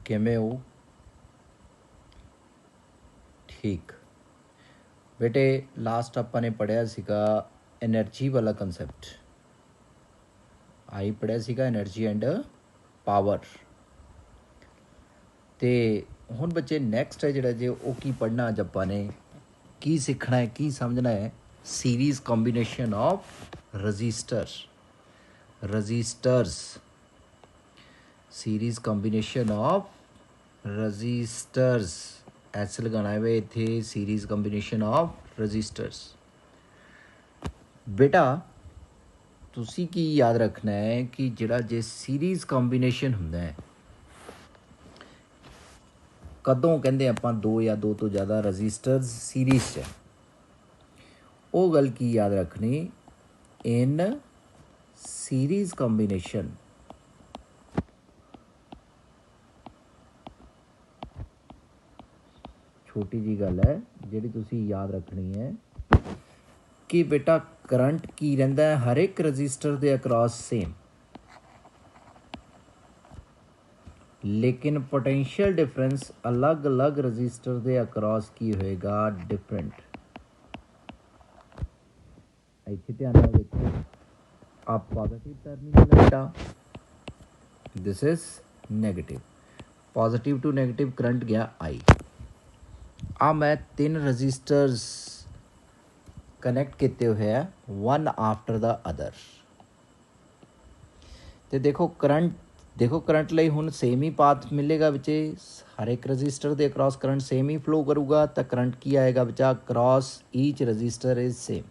किमें हो? ठीक बेटे, लास्ट ਆਪਾਂ ਨੇ ਪੜ੍ਹਿਆ ਸੀਗਾ એનર્ਜੀ ਵਾਲਾ ਕਨਸੈਪਟ। ਆਈ ਪੜ੍ਹਿਆ ਸੀਗਾ એનર્ਜੀ ਐਂਡ ਪਾਵਰ। ਤੇ ਹੁਣ ਬੱਚੇ ਨੈਕਸਟ ਹੈ ਜਿਹੜਾ ਜੇ ਉਹ ਕੀ ਪੜ੍ਹਨਾ ਅੱਜ ਆਪਾਂ ਨੇ, ਕੀ ਸਿੱਖਣਾ ਹੈ, ਕੀ ਸਮਝਣਾ ਹੈ। Series combination of registers series combination of registers ਐਸ ਲਗਾਉਣਾ ਹੈ ਇੱਥੇ, ਸੀਰੀਜ਼ ਕੰਬੀਨੇਸ਼ਨ ਆਫ ਰਜਿਸਟਰਸ। ਬੇਟਾ ਤੁਸੀਂ ਕੀ ਯਾਦ ਰੱਖਣਾ ਹੈ ਕਿ ਜਿਹੜਾ ਜੇ ਸੀਰੀਜ਼ ਕੰਬੀਨੇਸ਼ਨ ਹੁੰਦਾ ਹੈ, ਕਦੋਂ ਕਹਿੰਦੇ ਆਪਾਂ ਦੋ ਜਾਂ ਦੋ ਤੋਂ ਜ਼ਿਆਦਾ ਰਜਿਸਟਰਸ ਸੀਰੀਜ਼ 'ਚ, ਉਹ ਗੱਲ ਕੀ ਯਾਦ ਰੱਖਣੀ, ਇਨ ਸੀਰੀਜ਼ ਕੰਬੀਨੇਸ਼ਨ ਛੋਟੀ ਜੀ ਗੱਲ ਹੈ ਜਿਹੜੀ ਤੁਸੀਂ ਯਾਦ ਰੱਖਣੀ ਹੈ ਕਿ ਬੇਟਾ ਕਰੰਟ ਕੀ ਰਹਿੰਦਾ ਹੈ ਹਰ ਇੱਕ ਰਜਿਸਟਰ ਦੇ ਅਕ੍ਰੋਸ ਸੇਮ, ਲੇਕਿਨ ਪੋਟੈਂਸ਼ੀਅਲ ਡਿਫਰੈਂਸ ਅਲੱਗ-ਅਲੱਗ ਰਜਿਸਟਰ ਦੇ ਅਕ੍ਰੋਸ ਕੀ ਹੋਏਗਾ, ਡਿਫਰੈਂਟ। ਇੱਥੇ ਧਿਆਨ ਨਾਲ ਦੇਖੋ, ਆ ਪੋਜ਼ਿਟਿਵ ਟਰਮੀਨਲ ਹੈ ਬੇਟਾ, this is negative. Positive to negative current ਗਿਆ ਆਈ। ਆ ਮੈਂ ਤਿੰਨ ਰਜਿਸਟਰਸ ਕਨੈਕਟ ਕੀਤੇ ਹੋਏ ਆ, ਵਨ ਆਫਟਰ ਦਾ ਅਦਰ। ਤੇ ਦੇਖੋ ਕਰੰਟ ਲਈ ਹੁਣ ਸੇਮ ਹੀ ਪਾਥ ਮਿਲੇਗਾ ਵਿੱਚ, ਹਰ ਇੱਕ ਰਜਿਸਟਰ ਦੇ ਅਕ੍ਰੋਸ ਕਰੰਟ ਸੇਮ ਹੀ ਫਲੋ ਕਰੂਗਾ, ਤਾਂ ਕਰੰਟ ਕੀ ਆਏਗਾ ਬੱਚਾ, ਅਕ੍ਰੋਸ ਈਚ ਰਜਿਸਟਰ ਇਜ਼ ਸੇਮ।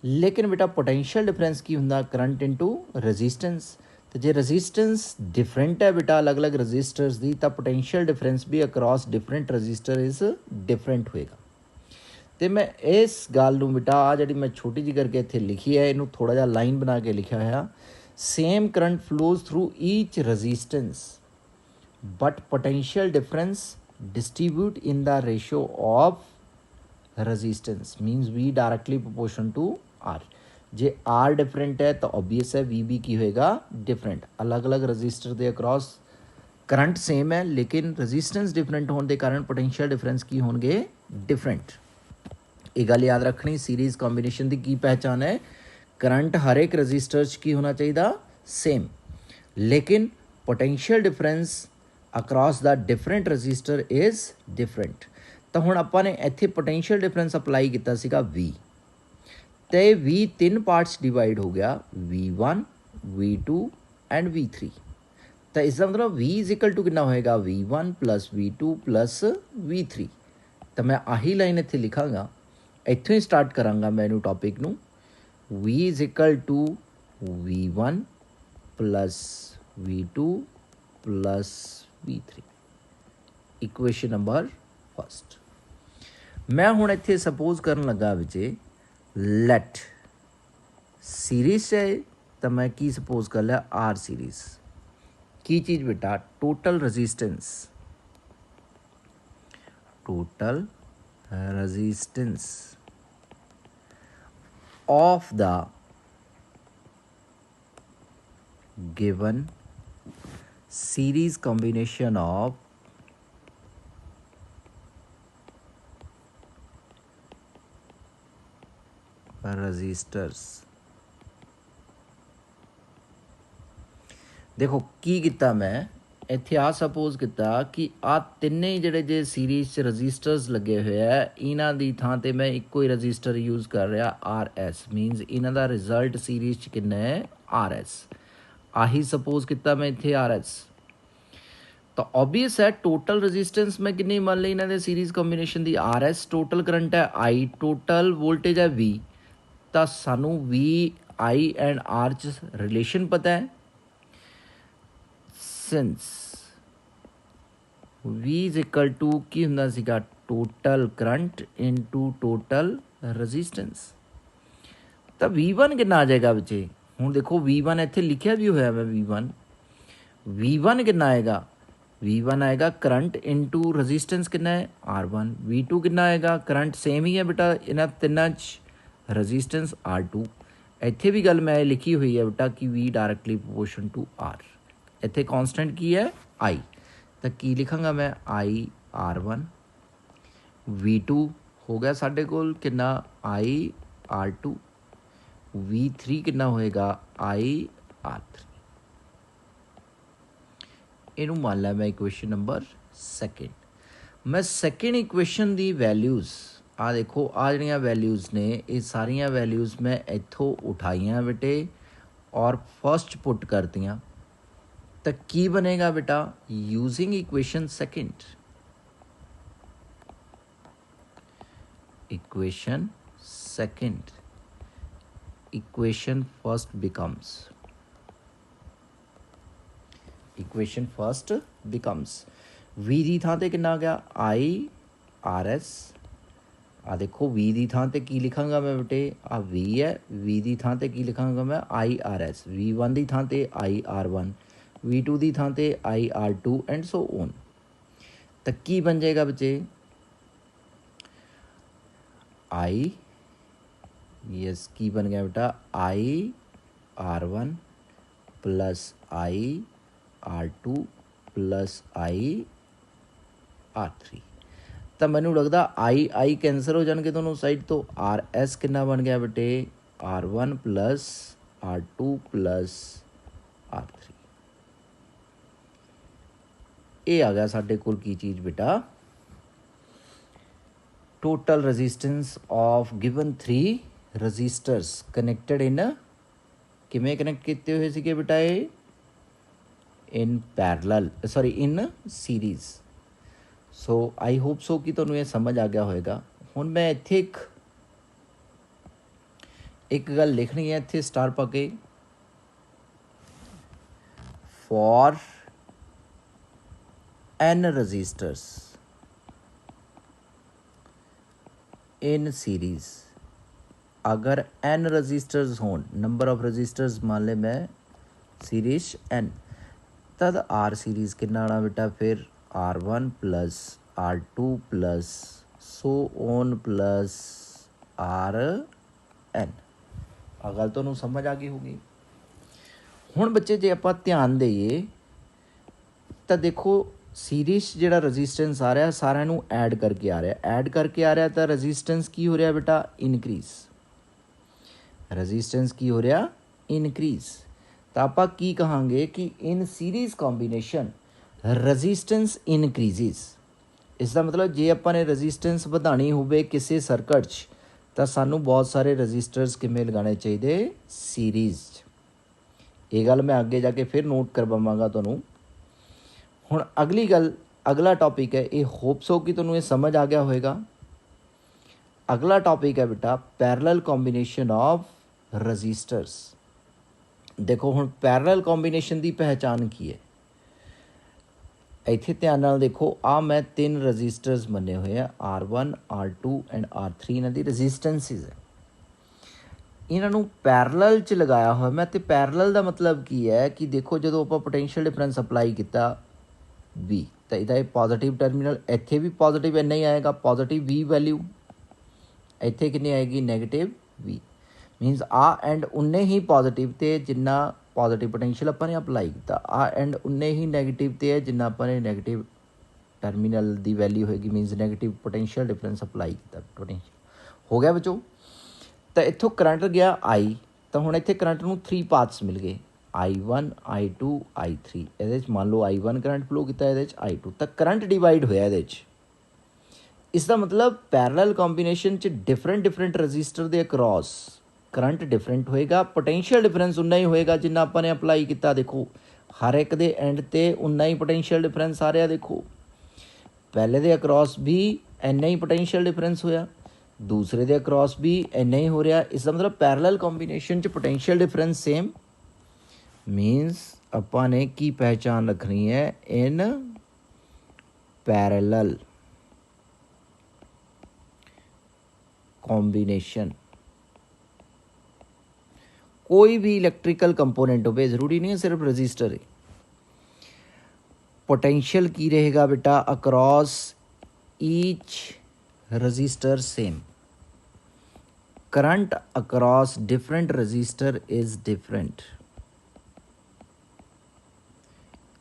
ਲੇਕਿਨ ਬੇਟਾ ਪੋਟੈਂਸ਼ੀਅਲ ਡਿਫਰੈਂਸ ਕੀ ਹੁੰਦਾ, ਕਰੰਟ ਇਨਟੂ ਰਜਿਸਟੈਂਸ। ਤੇ ਜੇ ਰਜਿਸਟੈਂਸ ਡਿਫਰੈਂਟ ਹੈ ਬੇਟਾ ਅਲੱਗ-ਅਲੱਗ ਰਜਿਸਟਰਸ ਦੀ, ਤਾਂ ਪੋਟੈਂਸ਼ੀਅਲ ਡਿਫਰੈਂਸ ਵੀ across different register is different ਹੋਏਗਾ। ਅਤੇ ਮੈਂ ਇਸ ਗੱਲ ਨੂੰ ਬੇਟਾ ਆ ਜਿਹੜੀ ਮੈਂ ਛੋਟੀ ਜਿਹੀ ਕਰਕੇ ਇੱਥੇ ਲਿਖੀ ਹੈ, ਇਹਨੂੰ ਥੋੜ੍ਹਾ ਜਿਹਾ ਲਾਈਨ ਬਣਾ ਕੇ ਲਿਖਿਆ ਹੋਇਆ, same current flows through each resistance but potential difference distribute in the ratio of resistance means V directly proportional to R। ਜੇ R डिफरेंट है तो obvious है V भी की होएगा डिफरेंट। अलग अलग रजिस्टर के अक्रॉस करंट सेम है लेकिन रजिस्टेंस डिफरेंट होने के कारण पोटेंशियल डिफरेंस की होंगे डिफरेंट। ये गल याद रखनी, सीरीज कॉम्बीनेशन की की पहचान है, करंट हर एक रजिस्टर की होना चाहिए सेम, लेकिन potential difference across the different register is different. तो हुण आपां ने इत्थे पोटेंशियल डिफरेंस अप्लाई किया सीगा V, तो V तीन पार्ट्स डिवाइड हो गया, V1 V2 एंड V3। तो इसका मतलब V इज इक्वल टू कितना होएगा, V1 plus V2 plus V3। तो मैं आही लाइन इत्थे लिखांगा, इत्थों ही स्टार्ट करांगा मैं इनू टॉपिक नू, V is equal to V1 plus V2 plus V3, equation number first. मैं हुण इत्थे सपोज करन लगा विचे लेट सीरीज है, तो मैं की सपोज कर लिया आर सीरीज। की चीज़ बेटा, total resistance of the given series combination of resistors. देखो की किता मैं इत्थे आ सपोज किया कि आ तिन्ने ही जिहड़े जे सीरीज च रजिस्टर्स लगे हुए है, इन्हां दी थां ते मैं इक्को ही रजिस्टर यूज़ कर रहा RS, मीनस इन्हां दा रिजल्ट सीरीज च किन्ना है RS। आही सपोज किया मैं इत्थे RS, तो ऑबवियस है टोटल रजिस्टेंस मैं किन्नी मान ली इन्हां दे सीरीज कॉम्बीनेशन दी RS, टोटल करंट है I, टोटल वोल्टेज है V। तो सानू V I एंड R च रिलेशन पता है, since V is equal to की हुंदा सीगा total current into total resistance. तो V1 कितना आ जाएगा बच्चे, हुण देखो V1 इत्थे लिखिया भी होया मैं V1 कितना आएगा, V1 आएगा करंट इनटू रजिस्टेंस कितना है R1। V2 कितना आएगा, करंट सेम ही है बेटा इन्हां तिन्नां च, रजिस्टेंस R2। इत्थे भी गल मैं लिखी हुई है बेटा कि V directly proportion to R। इत्थे कांस्टेंट की है आई, तो की लिखांगा मैं आई R1, V2 हो गया साडे कोल कितना आई R2, V3 कितना होएगा आई R3। इनू मान लिया मैं इक्वेशन नंबर सैकेंड। मैं सैकेंड इक्वेशन दी वैल्यूज़ आ देखो आ जड़ियाँ वैल्यूज़ ने ये सारिया वैल्यूज़ मैं इत्थों उठाइया बेटे और फर्स्ट पुट कर दियाँ, तो की बनेगा बेटा using equation second, equation second equation first becomes V दी थां ते कितना आ गया आई आर एस। आ देखो वी दी थां ते की लिखांगा मैं बेटे आ वी है, वी दी थां ते की लिखांगा मैं आई आर एस, V1 दी थां ते आई R1, V2 दी थां ते आई R2 एंड सो ऑन। तो की बन जाएगा बच्चे आई, यस की बन गया बेटा आई R1 प्लस आई R2 प्लस आई R3। तो मैनू लगता आई कैंसल हो जाएंगे दोनों साइड तो RS कितना बन गया बेटे R1 plus R2 plus R3। ये आ गया साढ़े कोल की चीज़ बेटा total resistance of given 3 registers connected in किमें कनैक्ट किए हुए थे बेटा ये in parallel sorry in series. So I hope so कि तुहानूं ये समझ आ गया होएगा। हुण मैं इत्थे एक गल लिखनी है इत्थे स्टार पा के for n resistors in series, अगर n रजिस्टर्स होन नंबर ऑफ रजिस्टर्स मान ले मैं सीरीज n, तद R सीरीज़ कितना आना बेटा फिर R1 plus R2 plus so on plus RN। आ गल तुहानूं समझ आ गई होगी। हुण बच्चे जे आपां ध्यान देइए तो देखो सीरीज़ जिहड़ा रजिस्टेंस आ रहा सारिਆਂ ਨੂੰ ऐड करके आ रहा तो रजिस्टेंस की हो रहा बेटा इनक्रीज़, रजिस्टेंस की हो रहा इनक्रीज़। तो आपां की कहांगे कि इन सीरीज़ कॉम्बीनेशन रजिस्टेंस इनक्रीजिज। इसका मतलब जे आपां ने रजिस्टेंस वधानी होवे किसी सर्किट च तो सानू बहुत सारे रजिस्टर्स किमें लगाने चाहिए सीरीज़। ये गल मैं अगे जाके फिर नोट करवावांगा तुहानूं। हुण अगली गल अगला टॉपिक है ये होप सो कि तुहानूं ये समझ आ गया होएगा। अगला टॉपिक है बेटा पैरेलल कॉम्बीनेशन ऑफ रजिस्टर्स। देखो हुण पैरेलल कॉम्बीनेशन की पहचान की है, इत्थे ध्यान नाल देखो आ मैं 3 रजिस्टर्स मन्ने हुए हैं R1 R2 एंड R3 इन्हां दी रजिस्टेंसिस है। इन्हां नूं पैरेलल च लगाया हुआ मैं ते पैरेलल का मतलब की है कि देखो जो आप पोटेंशियल डिफरेंस अप्लाई किया V तो इहदा पॉजिटिव टर्मिनल इत्थे भी पॉजिटिव इन्ना ही आएगा पॉजिटिव V वैल्यू, इत्थे कितनी आएगी नैगेटिव V। मीनस आ एंड उन्ने ही पॉजिटिव ते जिन्ना पॉजिटिव पोटेंशियल अपने अप्लाई किया, आ एंड उन्ने ही नैगेटिव ते है जिन्ना अपने नैगेटिव टर्मिनल की वैल्यू होगी मीनस नैगेटिव पोटेंशियल डिफरेंस अप्लाई किया पोटेंशियल हो गया बच्चों। तो इत्थों करंट गया I तो हुण इत्थे करंट नूं 3 पार्ट्स मिल गए I1 I2 I3। ये मान लो I1 करंट फ्लो किया ये I2 तो करंट डिवाइड होया ये। इसका मतलब पैरेलल कॉम्बीनेशन च डिफरेंट रजिस्टर के अक्रॉस करंट डिफरेंट होएगा, पोटेंशियल डिफरेंस उन्ना ही होएगा जिन्ना अपने अप्लाई किया। देखो हर एक दे एंड ते उन्ना ही पोटेंशियल डिफरेंस आ रहा। देखो पहले दे अक्रॉस भी इन्ना ही पोटेंशियल डिफरेंस होया, दूसरे दे अक्रॉस भी इन्ना ही हो रहा। इसका मतलब पैरेलल कॉम्बीनेशन च पोटेंशियल डिफरेंस सेम। मीनस आपां ने की पहचान रखनी है इन पैरेलल कॉम्बीनेशन। कोई भी इलैक्ट्रिकल कंपोनेंट हो, ज़रूरी नहीं है सिर्फ रजिस्टर है। पोटेंशियल की रहेगा बेटा across each resistor same, current across different register is different.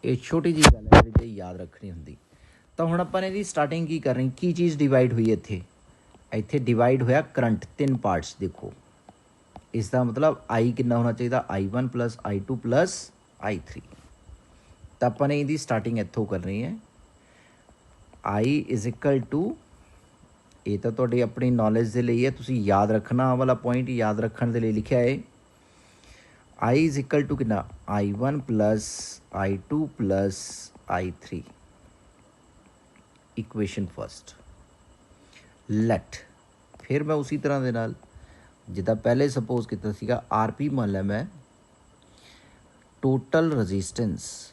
ਇਹ ਛੋਟੀ ਜਿਹੀ ਗੱਲ ਹੈ ਜਿਹੜੀ ਯਾਦ ਰੱਖਣੀ ਹੁੰਦੀ। ਤਾਂ ਹੁਣ ਆਪਾਂ ਨੇ ਇਹਦੀ ਸਟਾਰਟਿੰਗ ਕੀ ਕਰਨੀ, ਕੀ ਚੀਜ਼ ਡਿਵਾਈਡ ਹੋਈ ਇੱਥੇ, ਇੱਥੇ ਡਿਵਾਈਡ ਹੋਇਆ ਕਰੰਟ 3 ਪਾਰਟਸ। ਦੇਖੋ ਇਸ ਦਾ ਮਤਲਬ I ਕਿੰਨਾ ਹੋਣਾ ਚਾਹੀਦਾ, I1 + I2 + I3। ਤਾਂ ਆਪਾਂ ਨੇ ਇਹਦੀ ਸਟਾਰਟਿੰਗ ਇੱਥੋਂ ਕਰਨੀ ਹੈ। I = ਇਹ ਤਾਂ ਤੁਹਾਡੀ ਆਪਣੀ ਨੌਲੇਜ ਦੇ ਲਈ ਹੈ, ਤੁਸੀਂ ਯਾਦ ਰੱਖਣਾ, ਆਹ ਵਾਲਾ ਪੁਆਇੰਟ ਯਾਦ ਰੱਖਣ ਦੇ ਲਈ ਲਿਖਿਆ ਹੈ। I = ਕਿੰਨਾ, I1 + I2 + I3। Equation first light, ਫਿਰ ਮੈਂ ਉਸੀ ਤਰ੍ਹਾਂ ਦੇ ਨਾਲ ਜਿੱਦਾਂ ਪਹਿਲੇ ਸਪੋਜ਼ ਕੀਤਾ ਸੀਗਾ, RP ਮੰਨ ਲਿਆ ਮੈਂ, total resistance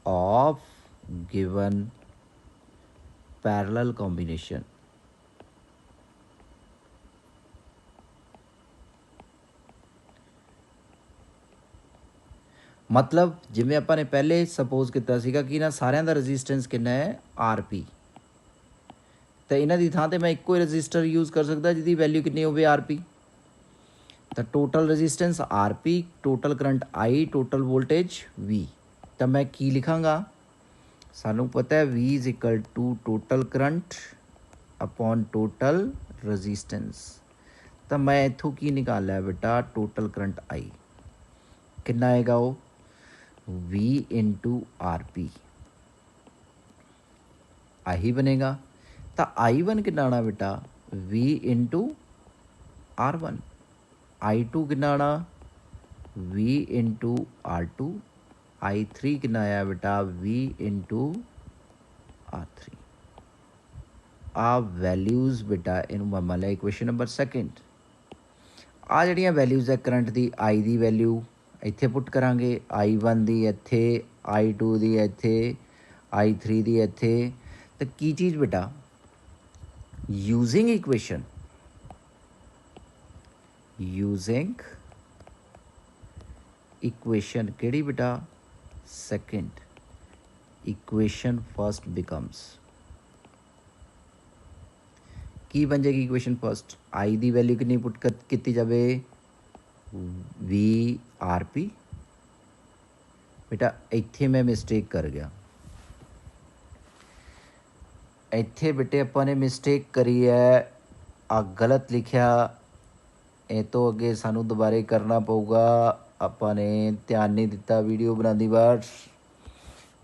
of given parallel combination। ਮਤਲਬ ਜਿਵੇਂ ਆਪਾਂ ਨੇ ਪਹਿਲੇ ਸਪੋਜ਼ ਕੀਤਾ ਸੀਗਾ ਕਿ ਇਹਨਾਂ ਸਾਰਿਆਂ ਦਾ ਰਜਿਸਟੈਂਸ ਕਿੰਨਾ ਹੈ, RP। ਤਾਂ ਇਹਨਾਂ ਦੀ ਥਾਂ 'ਤੇ ਮੈਂ ਇੱਕੋ ਹੀ ਰਜਿਸਟਰ ਯੂਜ਼ ਕਰ ਸਕਦਾ ਜਿਹਦੀ ਵੈਲਿਊ ਕਿੰਨੀ ਹੋਵੇ, RP। ਤਾਂ total resistance RP, total current I, total voltage V। ਤਾਂ ਮੈਂ ਕੀ ਲਿਖਾਂਗਾ, ਸਾਨੂੰ ਪਤਾ ਹੈ V = total current upon total resistance. ਤਾਂ ਮੈਂ ਇੱਥੋਂ ਕੀ ਨਿਕਾਲ ਲਿਆ ਬੇਟਾ, ਟੋਟਲ ਕਰੰਟ I ਕਿੰਨਾ ਆਏਗਾ, ਉਹ V × RP ਆਹੀ ਬਣੇਗਾ। ਤਾਂ I1 ਕਿੰਨਾ ਆਉਣਾ ਬੇਟਾ, V × R1। I2 ਕਿੰਨਾ ਆਉਣਾ, V × R2। I3 ਕਿੰਨਾ ਆਇਆ ਬੇਟਾ, V × R3। ਆ ਵੈਲਿਊਜ਼ ਬੇਟਾ ਇਹਨੂੰ ਮੈਂ ਮੰਨ ਲਿਆ ਇਕੁਏਸ਼ਨ ਨੰਬਰ ਸੈਕਿੰਡ। ਆ ਜਿਹੜੀਆਂ ਵੈਲਿਊਜ਼ ਹੈ current the, I the value ਇੱਥੇ ਪੁੱਟ ਕਰਾਂਗੇ, I1 ਦੀ ਇੱਥੇ, I2 ਦੀ ਇੱਥੇ, I3 ਦੀ ਇੱਥੇ। ਤਾਂ ਕੀ ਚੀਜ਼ ਬੇਟਾ, ਯੂਜ਼ਿੰਗ ਇਕੁਏਸ਼ਨ, ਯੂਜ਼ਿੰਗ ਇਕੁਏਸ਼ਨ ਕਿਹੜੀ ਬੇਟਾ, ਸੈਕਿੰਡ। ਇਕੁਏਸ਼ਨ ਫਸਟ ਬਿਕਮਸ, ਕੀ ਬਣ ਜਾਏਗੀ equation first, I the value ਕਿੰਨੀ ਪੁੱਟ ਕੀਤੀ ਜਾਵੇ, V RP। ਬੇਟਾ ਇੱਥੇ ਮੈਂ ਮਿਸਟੇਕ ਕਰ ਗਿਆ, ਇੱਥੇ ਬੇਟੇ ਆਪਾਂ ਨੇ ਮਿਸਟੇਕ ਕਰੀ ਹੈ, ਆ ਗਲਤ ਲਿਖਿਆ। ਇਹ ਤੋਂ ਅੱਗੇ ਸਾਨੂੰ ਦੁਬਾਰੇ ਕਰਨਾ ਪਊਗਾ, ਆਪਾਂ ਨੇ ਧਿਆਨ ਨਹੀਂ ਦਿੱਤਾ ਵੀਡੀਓ ਬਣਾਉਂਦੀ ਵਾਰ,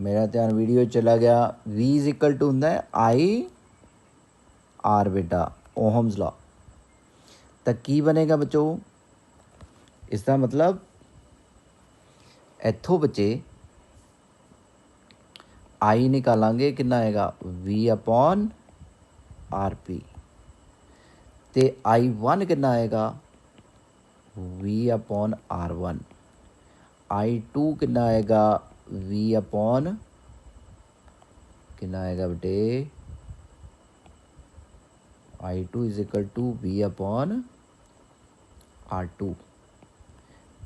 ਮੇਰਾ ਧਿਆਨ ਵੀਡੀਓ ਚਲਾ ਗਿਆ। V = ਹੁੰਦਾ ਹੈ IR ਬੇਟਾ, ਓਹਮਜ਼ ਲਾ। ਤਾਂ ਕੀ ਬਣੇਗਾ ਬੱਚੋ, ਇਸ ਦਾ ਮਤਲਬ ਇੱਥੋਂ ਬੱਚੇ I ਨਿਕਾਲਾਂਗੇ, ਕਿੰਨਾ ਆਏਗਾ, V/RP। ਅਤੇ I1 ਕਿੰਨਾ ਆਏਗਾ, V/R1। I2 ਕਿੰਨਾ ਆਏਗਾ, ਕਿੰਨਾ ਆਏਗਾ ਬੇਟੇ, I2 = V/R2।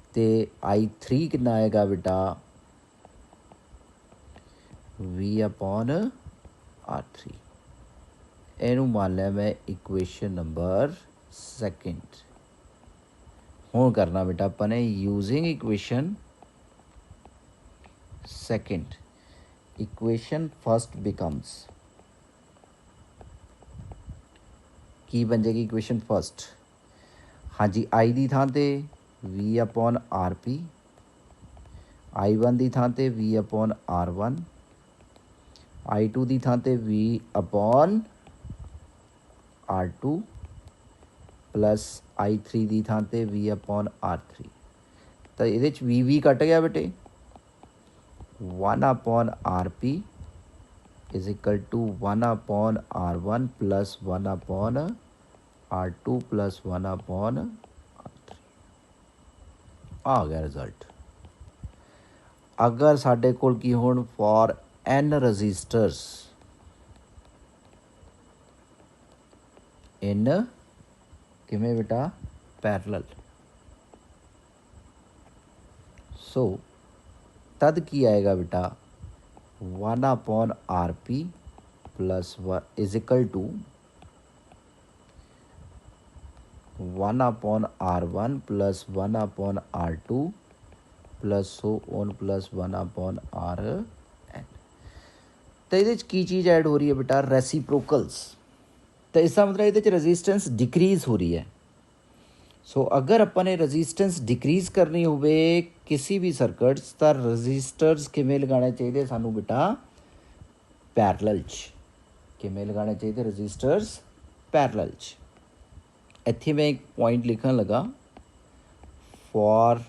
ਅਤੇ I3 ਕਿੰਨਾ ਆਏਗਾ ਬੇਟਾ, V/R3। ਇਹਨੂੰ ਮੰਨ ਲਿਆ ਮੈਂ ਇਕੁਏਸ਼ਨ ਨੰਬਰ ਸੈਕਿੰਡ। ਹੁਣ ਕਰਨਾ ਬੇਟਾ ਆਪਾਂ ਨੇ using equation second, equation first becomes, ਕੀ ਬਣ ਜਾਏਗੀ ਇਕੁਏਸ਼ਨ ਫਸਟ, ਹਾਂਜੀ I ਦੀ ਥਾਂ 'ਤੇ V/RP, I1 ਦੀ ਥਾਂ 'ਤੇ V/R1, I2 ਦੀ ਥਾਂ 'ਤੇ V/R2 ਪਲੱਸ I3 ਦੀ ਥਾਂ 'ਤੇ V/R3। ਤਾਂ ਇਹਦੇ 'ਚ V ਕੱਟ ਗਿਆ ਬੇਟੇ, 1/RP = 1/R1 + 1/R2 + 1/R3। ਆ ਗਿਆ ਰਿਜ਼ਲਟ। ਅਗਰ ਸਾਡੇ ਕੋਲ ਕੀ ਹੋਣ, ਫॉर N ਰਜਿਸਟਰਸ ਇਨ ਕਿਵੇਂ ਬੇਟਾ, ਪੈਰਲਲ। ਸੋ ਤਦ ਕੀ ਆਏਗਾ ਬੇਟਾ, 1/RP + = 1/R1 plus 1/R2 plus so on plus 1/Rn। तो ये की चीज़ ऐड हो रही है बेटा, रेसिप्रोकल्स। तो इसका मतलब ये रजिस्टेंस डिक्रीज़ हो रही है। सो अगर अपन ने रजिस्टेंस डिक्रीज़ करनी होवे किसी भी सर्किट्स तो रजिस्टर्स किमें लगाने चाहिए सानू बेटा, पैरलल च। किमें लगाने चाहिए रजिस्टर्स, पैरलल च। इत्थे मैं एक पॉइंट लिखन लगा, फॉर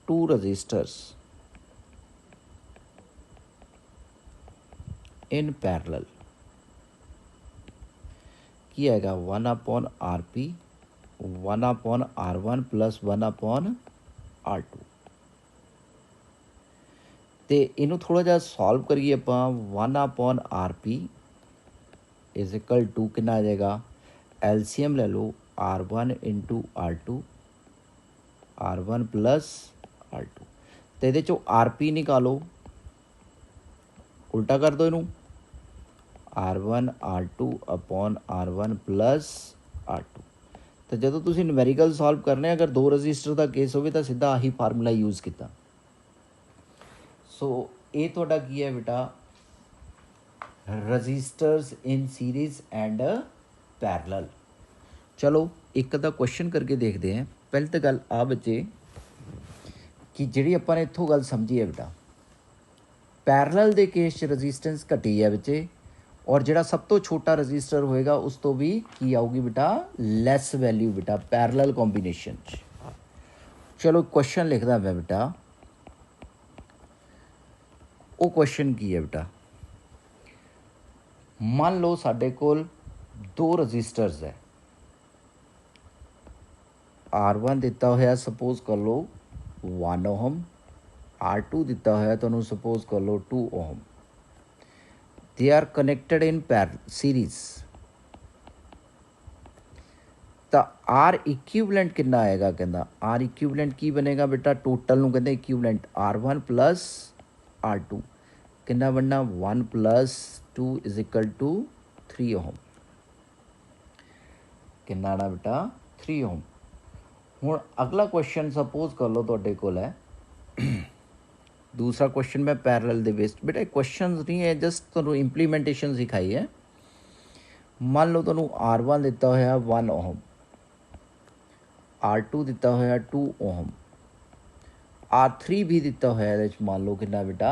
2 रजिस्टर्स इन पैरलल की हैगा 1/Rp 1/R1 प्लस 1/R2। तो इनू थोड़ा जा सॉल्व करिए आप, 1/Rp इज इक्वल टू कितना आ जाएगा, एलसीएम ले लो R1 into R2 R1 plus R2। तो ये RP निकालो, उल्टा कर दो इनू, R1 R2 upon R1 plus R2। तो जो तुम न्यूमेरिकल सॉल्व करने अगर 2 रजिस्टर का केस हो तो सीधा आही फार्मूला यूज़ किया। सो ये थोड़ा की है बेटा, resistors in series and parallel. चलो एक अद्धा क्वेश्चन करके देखते हैं। पहले तो गल आ बच्चे कि जी अपन इतों गल समझी है बेटा, पैरलल के केस रजिस्टेंस घटी है बच्चे, और जोड़ा सब तो छोटा रजिस्टर होएगा उस तो भी की आऊगी बेटा, लैस वैल्यू बेटा, पैरलल कॉम्बीनेशन। चलो क्वेश्चन लिखदा मैं बेटा, वो क्वेश्चन की है बेटा, मान लो साढ़े कोल 2 रजिस्टर्स है, R1 दिता होया सपोज कर लो 1 ओहम, R2 दिता होया तो सपोज कर लो 2 ohm. They are connected in series. तो आर इक्विवेलेंट कितना आएगा, कहना आर इक्विवेलेंट की बनेगा बेटा, टोटल नूं कहते इक्विवेलेंट R1 प्लस R2 कितना बनना, 1 plus 2 is equal to 3 ohm. कितना आना बेटा, 3 ओहम। हुण अगला क्वेश्चन सपोज कर लो तुहाडे कोल है, दूसरा क्वेश्चन मैं पैरलल दे बेस बेटा, क्वेश्चन नहीं है जस्ट तुहानूं इंप्लीमेंटेशन सिखाई है। मान लो तुहानूं R1 दिता होया 1 ओहम, R2 दिता होया 2 ओहम, R3 भी दिता होया इहदे च मान लो कितना बेटा,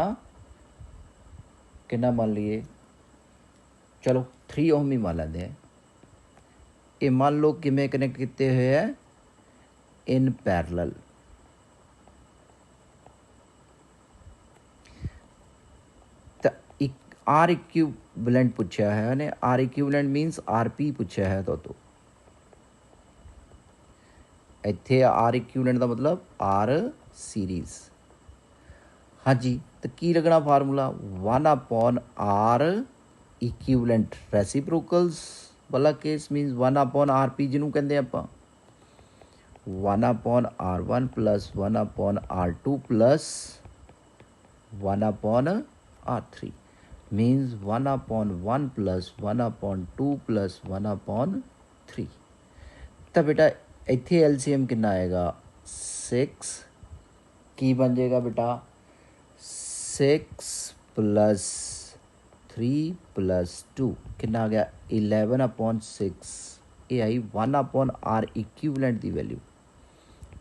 कितना मान लीए, चलो 3 ओहम ही मान लेंदे हैं। ये मान लो किमें कनेक्ट किए हुए है, इन पैरलल। तो एक आर इक्विवेलेंट पूछा है ने, आर इक्विवेलेंट मीनस RP पूछा है तो इत्थे आर इक्विवेलेंट का मतलब R सीरीज। हाँ जी, तो की लगना फार्मूला, 1/R इक्विवेलेंट रेसिप्रोकल्स वाला केस मीनस 1/RP जिन्होंने कहते हैं आप, 1/R1 plus 1/R2 plus 1/R3 means 1/1 plus 1/2 plus 1/3। तो बेटा इत्थे एलसीएम कितना आएगा, 6 की बन जाएगा बेटा, 6 प्लस 3 प्लस 2 कितना आ गया, 11/6। ये आई 1/R इक्विवेलेंट की वैल्यू।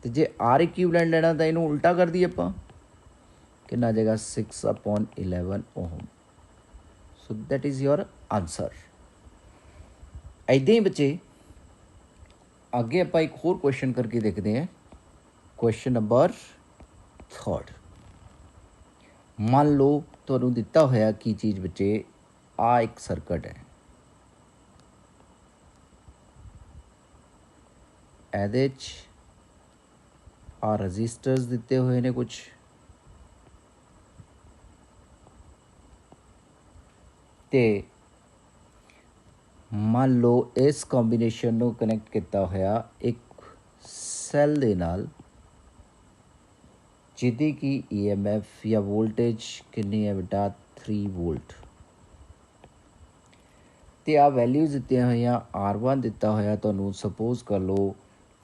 तो जे आर इक्विवेलेंट लेना तो इनू उल्टा कर दी आप, कितना आ जाएगा, 6/11 ohm. So that is your answer. ऐदे ही बच्चे आगे आप एक होर क्वेश्चन करके देखते हैं। Question number 3। मान लो तुहानूं दिता होया की चीज़ बच्चे, आ एक सर्किट है, ਇਹਦੇ 'ਚ आ रजिस्टर्स दिते हुए ने कुछ, ते मान लो इस कॉम्बीनेशन ਨੂੰ कनेक्ट किया होया एक सैल दे नाल, जिहदी की EMF या वोल्टेज कितनी है बेटा, 3 वोल्ट। तो आ वैल्यूज़ दित्तियां हुई, R1 दिता होया तुहानूं सपोज कर लो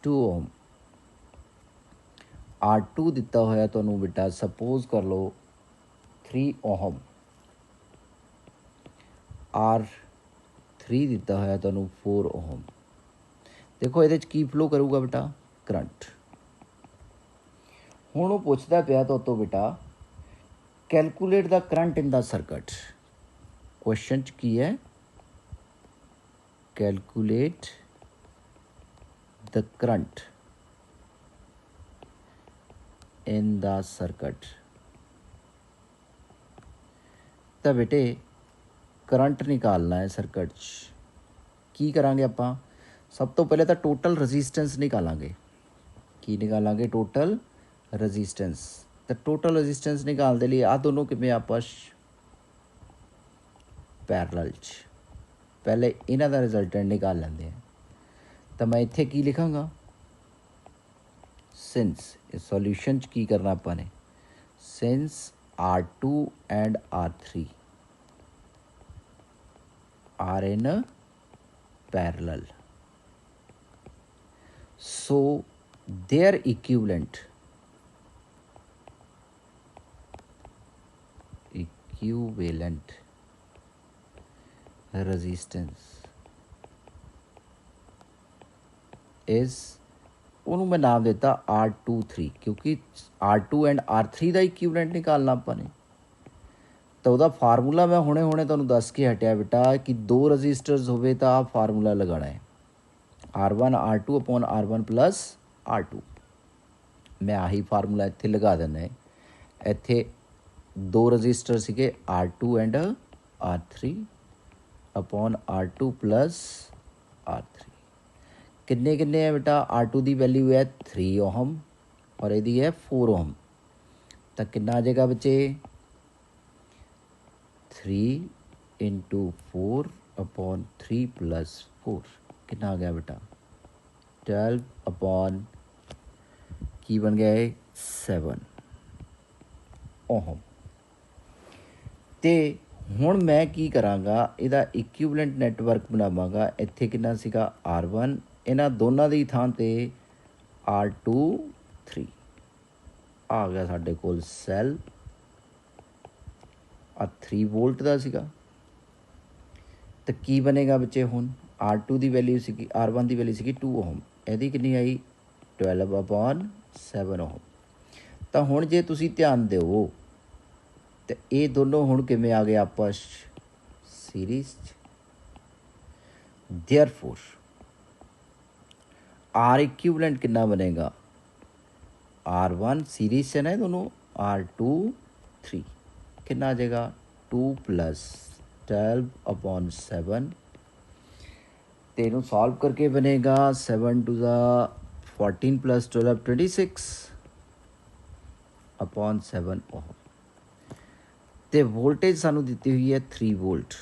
2 ओम। R2 ਦਿੱਤਾ ਹੋਇਆ ਤੁਹਾਨੂੰ ਬੇਟਾ ਸਪੋਜ਼ ਕਰ ਲਓ 3 ओम। R3 ਦਿੱਤਾ ਹੋਇਆ ਤੁਹਾਨੂੰ 4 ओम। ਦੇਖੋ ਇਹਦੇ 'ਚ ਕੀ ਫਲੋ ਕਰੂਗਾ ਬੇਟਾ, ਕਰੰਟ। ਹੁਣ ਉਹ ਪੁੱਛਦਾ ਪਿਆ ਤੋਂ ਬੇਟਾ ਕੈਲਕੂਲੇਟ ਦਾ ਕਰੰਟ ਇਨ ਦਾ ਸਰਕਟ। ਕੁਐਸਚਨ 'ਚ ਕੀ ਹੈ, ਕੈਲਕੂਲੇਟ ਦ ਕਰੰਟ ਇਨ ਦਾ ਸਰਕਟ। ਤਾਂ ਬੇਟੇ ਕਰੰਟ ਨਿਕਾਲਣਾ ਹੈ ਸਰਕਟ 'ਚ। ਕੀ ਕਰਾਂਗੇ ਆਪਾਂ, ਸਭ ਤੋਂ ਪਹਿਲੇ ਤਾਂ ਟੋਟਲ ਰਜਿਸਟੈਂਸ ਨਿਕਾਲਾਂਗੇ। ਕੀ ਨਿਕਾਲਾਂਗੇ, ਟੋਟਲ ਰਜਿਸਟੈਂਸ। ਤਾਂ ਟੋਟਲ ਰਜਿਸਟੈਂਸ ਨਿਕਾਲਣ ਦੇ ਲਈ ਆਹ ਦੋਨੋਂ ਕਿਵੇਂ ਆਪਸ ਪੈਰਲਲ 'ਚ, ਪਹਿਲੇ ਇਹਨਾਂ ਦਾ ਰਿਜ਼ਲਟੈਂਟ ਨਿਕਾਲ ਲੈਂਦੇ ਆ। ਤਾਂ ਮੈਂ ਇੱਥੇ ਕੀ ਲਿਖਾਂਗਾ, ਸਿੰਸ। ਇਸ ਸੋਲਿਊਸ਼ਨ 'ਚ ਕੀ ਕਰਨਾ ਆਪਾਂ ਨੇ, since R2 and R3 are in parallel, so their equivalent resistance is, ਉਹਨੂੰ ਮੈਂ ਨਾਮ ਦਿੱਤਾ R23, ਕਿਉਂਕਿ R2 and R3 the equivalent ਨਿਕਾਲਣਾ ਆਪਾਂ ਨੇ। ਤਾਂ ਉਹਦਾ ਫਾਰਮੂਲਾ ਮੈਂ ਹੁਣੇ ਤੁਹਾਨੂੰ ਦੱਸ ਕੇ ਹਟਿਆ ਬੇਟਾ ਕਿ 2 ਰਜਿਸਟਰਸ ਹੋਵੇ ਤਾਂ ਆਹ ਫਾਰਮੂਲਾ ਲਗਾਉਣਾ ਹੈ, R1 R2 upon R1 plus R2। ਮੈਂ ਆਹੀ ਫਾਰਮੂਲਾ ਇੱਥੇ ਲਗਾ ਦਿੰਦਾ ਹੈ। ਇੱਥੇ 2 ਰਜਿਸਟਰ ਸੀਗੇ R2 and R3 upon R2 plus R3। ਕਿੰਨੇ ਕਿੰਨੇ ਹੈ ਬੇਟਾ, R2 ਦੀ ਵੈਲਿਊ ਹੈ 3 ओम ਔਰ ਇਹਦੀ ਹੈ 4 ओम। ਤਾਂ ਕਿੰਨਾ ਆ ਜਾਏਗਾ ਬੱਚੇ, 3 × 4 ਅਪੋਨ 3 + 4 ਕਿੰਨਾ ਆ ਗਿਆ ਬੇਟਾ, 12 ਅਪੋਨ ਕੀ ਬਣ ਗਿਆ ਹੈ 7 ओम। ਤੇ ਹੁਣ ਮੈਂ ਕੀ ਕਰਾਂਗਾ, ਇਹਦਾ ਇਕੁਇਵਲੈਂਟ ਨੈਟਵਰਕ ਬਣਾਵਾਂਗਾ। ਇੱਥੇ ਕਿੰਨਾ ਸੀਗਾ R1, ਇਹਨਾਂ ਦੋਨਾਂ ਦੀ ਥਾਂ 'ਤੇ R23 ਆ ਗਿਆ ਸਾਡੇ ਕੋਲ ਸੈੱਲ। ਆ 3 ਵੋਲਟ ਦਾ ਸੀਗਾ। ਤਾਂ ਕੀ ਬਣੇਗਾ ਬੱਚੇ, ਹੁਣ R2 ਦੀ ਵੈਲਿਊ ਸੀਗੀ, R1 ਦੀ ਵੈਲਿਊ ਸੀਗੀ 2 ओम, ਇਹਦੀ ਕਿੰਨੀ ਆਈ 12 ਅਪੋਨ 7 ओम। ਤਾਂ ਹੁਣ ਜੇ ਤੁਸੀਂ ਧਿਆਨ ਦਿਓ ਤਾਂ ਇਹ ਦੋਨੋਂ ਹੁਣ ਕਿਵੇਂ ਆ ਗਏ ਆਪਸ ਸੀਰੀਜ਼ 'ਚ। ਦੇਅਰਫੋਰ R ਇਕੁਇਵਲੈਂਟ ਕਿੰਨਾ ਬਣੇਗਾ, R1 ਸੀਰੀਜ਼ 'ਚ ਨਾ ਇਹ ਦੋਨੋਂ, R2 3 ਕਿੰਨਾ ਆ ਜਾਏਗਾ 2 + 12 ਅਪੋਨ 7। ਤੇ ਇਹਨੂੰ ਸੋਲਵ ਕਰਕੇ ਬਣੇਗਾ 7 × 14 + 12 26 ਅਪੋਨ 7 ओम। ਤੇ ਵੋਲਟੇਜ ਸਾਨੂੰ ਦਿੱਤੀ ਹੋਈ ਹੈ 3 ਵੋਲਟ।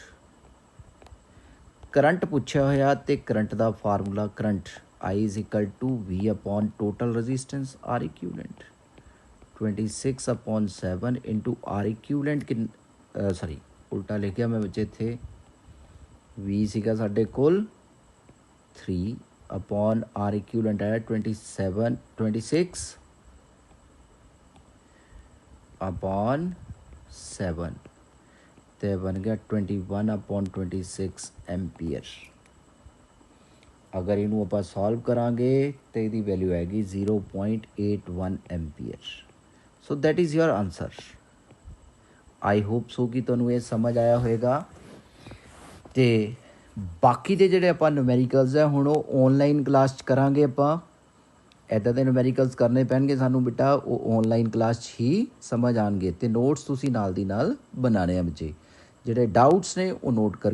ਕਰੰਟ ਪੁੱਛਿਆ ਹੋਇਆ ਤੇ current the formula, current I = V upon total resistance R equivalent 26 upon 7 × R equivalent sorry ਉਲਟਾ ਲਿਖਿਆ ਮੈਂ ਬੱਚੇ ਇੱਥੇ, V ਸੀਗਾ ਸਾਡੇ ਕੋਲ 3 ਅਪੋਨ R ਇਕੁਇਵਲੈਂਟ ਆਇਆ 26 ਅਪੋਨ 7 ਤੇ ਬਣ ਗਿਆ 21 ਅਪੋਨ 26 एम्पीयर। ਅਗਰ ਇਹਨੂੰ ਆਪਾਂ ਸੋਲਵ ਕਰਾਂਗੇ ਤਾਂ ਇਹਦੀ ਵੈਲਿਊ ਆਏਗੀ 0.81 ampere. So that is your answer. I hope so ਕਿ ਤੁਹਾਨੂੰ ਇਹ ਸਮਝ ਆਇਆ ਹੋਵੇਗਾ। ਅਤੇ ਬਾਕੀ ਦੇ ਜਿਹੜੇ ਆਪਾਂ ਨਿਊਮੈਰੀਕਲਸ ਹੈ ਹੁਣ ਉਹ ਔਨਲਾਈਨ ਕਲਾਸ 'ਚ ਕਰਾਂਗੇ। ਆਪਾਂ ਇੱਦਾਂ ਦੇ ਨਿਊਮੈਰੀਕਲਸ ਕਰਨੇ ਪੈਣਗੇ ਸਾਨੂੰ ਬੇਟਾ, ਉਹ ਔਨਲਾਈਨ ਕਲਾਸ 'ਚ ਹੀ ਸਮਝ ਆਉਣਗੇ। ਅਤੇ ਨੋਟਸ ਤੁਸੀਂ ਨਾਲ ਦੀ ਨਾਲ ਬਣਾਉਣੇ ਆ ਬੱਚੇ, ਜਿਹੜੇ ਡਾਊਟਸ ਨੇ ਉਹ ਨੋਟ ਕਰ